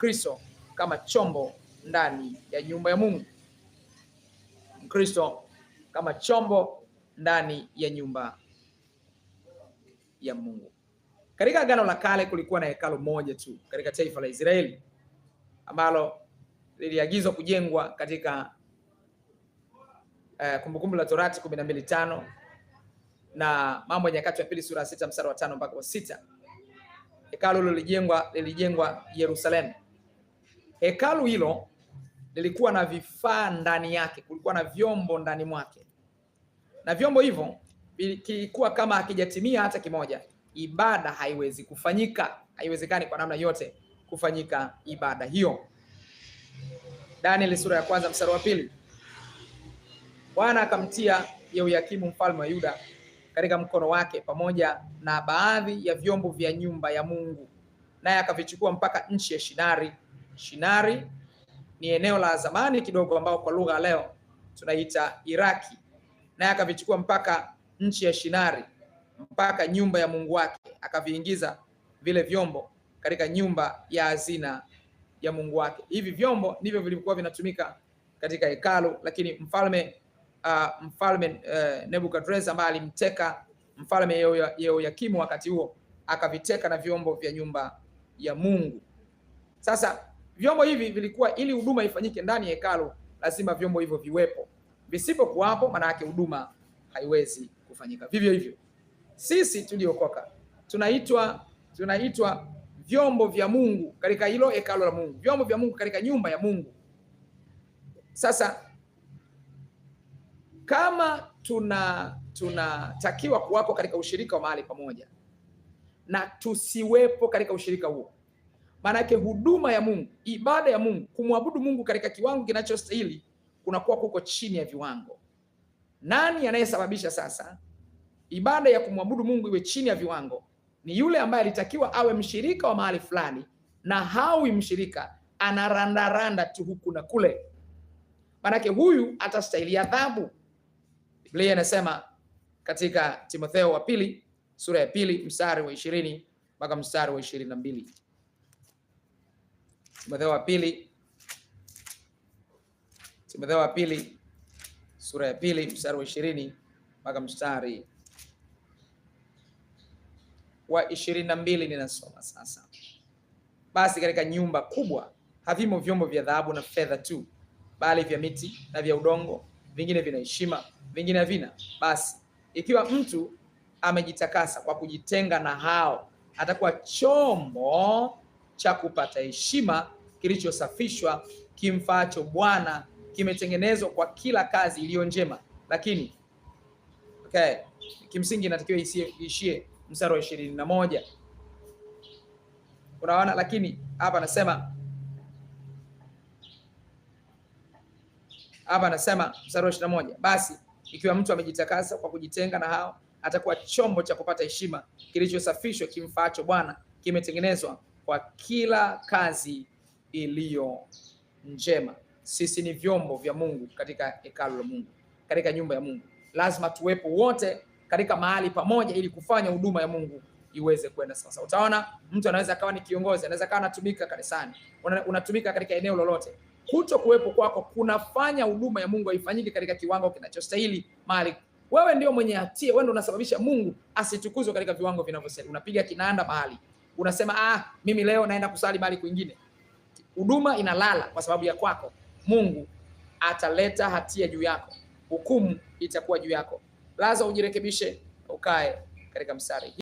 Mkristo kama chombo ndani ya nyumba ya Mungu. Mkristo kama chombo ndani ya nyumba ya Mungu. Katika Agano la Kale kulikuwa na hekalu moja tu katika taifa la Israeli ambalo liliagizwa kujengwa katika Kumbukumbu la Torati 12:5 na Mambo ya Nyakati ya Pili sura 6 mstari wa 5 mpaka wa 6. Hekalu lilijengwa Yerusalemu. Hekalu hilo lilikuwa na vifaa ndani yake, kulikuwa na vyombo ndani mwake, na vyombo hivyo kilikuwa kama hakijatimia hata kimoja, ibada haiwezi kufanyika, haiwezekani kwa namna yote kufanyika ibada hiyo. Danieli sura ya 1 mstari wa 2. Bwana akamtia Yehoyakimu mfalme wa Yuda katika mkono wake pamoja na baadhi ya vyombo vya nyumba ya Mungu, naye akavichukua mpaka nchi ya Shinari. Shinari ni eneo la zamani kidogo ambao kwa lugha leo tunaita Iraki. Naye akavichukua mpaka nchi ya Shinari, mpaka nyumba ya Mungu wake, akaviingiza vile vyombo katika nyumba ya hazina ya Mungu wake. Hivi vyombo ndivyo vilivyokuwa vinatumika katika hekalu, lakini mfalme Nebukadreza ambaye alimteka mfalme Yehoyakimu wakati huo, akaviteka na vyombo vya nyumba ya Mungu. Sasa vyombo hivi vilikuwa, ili huduma ifanyike ndani ya hekalu, lazima vyombo hivyo viwepo. Visipokuwapo, maana yake huduma haiwezi kufanyika. Vivyo hivyo sisi tuliokoka tunaitwa vyombo vya Mungu katika hilo hekalu la Mungu, vyombo vya Mungu katika nyumba ya Mungu. Sasa kama tunatakiwa kuwapo katika ushirika wa mahali pamoja na tusiwepo katika ushirika huo, maana yake huduma ya Mungu, ibada ya Mungu, kumwabudu Mungu katika kiwango kinachostahili kunakuwa kuko chini ya viwango. Nani anayesababisha sasa ibada ya kumwabudu Mungu iwe chini ya viwango? Ni yule ambaye alitakiwa awe mshirika wa mahali fulani na hawi mshirika, anarandaranda tu huku na kule, manake huyu atastahili adhabu. Biblia inasema katika Timotheo wa pili sura ya 2 mstari wa 20 mpaka mstari wa 22. Timotheo wa pili sura ya 2 mstari wa 20 mpaka mstari wa 22 ninasoma sasa. Basi katika nyumba kubwa havimo vyombo vya dhahabu na fedha tu, bali vya miti na vya udongo, vingine vina heshima, vingine havina. Basi ikiwa mtu amejitakasa kwa kujitenga na hao, atakuwa chombo cha kupata heshima, kilichosafishwa, kimfaacho Bwana, kimetengenezwa kwa kila kazi iliyo njema. Lakini kimsingi inatakiwa ishie mstari wa 21. Unaona, lakini hapa anasema mstari wa 21, basi ikiwa mtu amejitakasa kwa kujitenga na hao, atakuwa chombo cha kupata heshima, kilichosafishwa, kimfaacho Bwana, kimetengenezwa kwa kila kazi iliyo njema. Sisi ni vyombo vya Mungu katika hekalu la Mungu, katika nyumba ya Mungu. Lazima tuwepo wote katika mahali pamoja ili kufanya huduma ya Mungu iweze kwenda sasa. Utaona mtu anaweza akawa ni kiongozi, anaweza akawa anatumika kanisani, unatumika katika eneo lolote. Kuto kuwepo kwako kunafanya huduma ya Mungu haifanyike katika kiwango kinachostahili mahali. Wewe ndio mwenye hatia, wewe ndio unasababisha Mungu asitukuzwe katika viwango vinavyostahili. Unapiga kinanda mahali, unasema mimi leo naenda kusali mahali kwingine. Huduma inalala kwa sababu ya kwako. Mungu ataleta hatia juu yako, hukumu itakuwa juu yako. Lazima ujirekebishe, ukae katika mstari.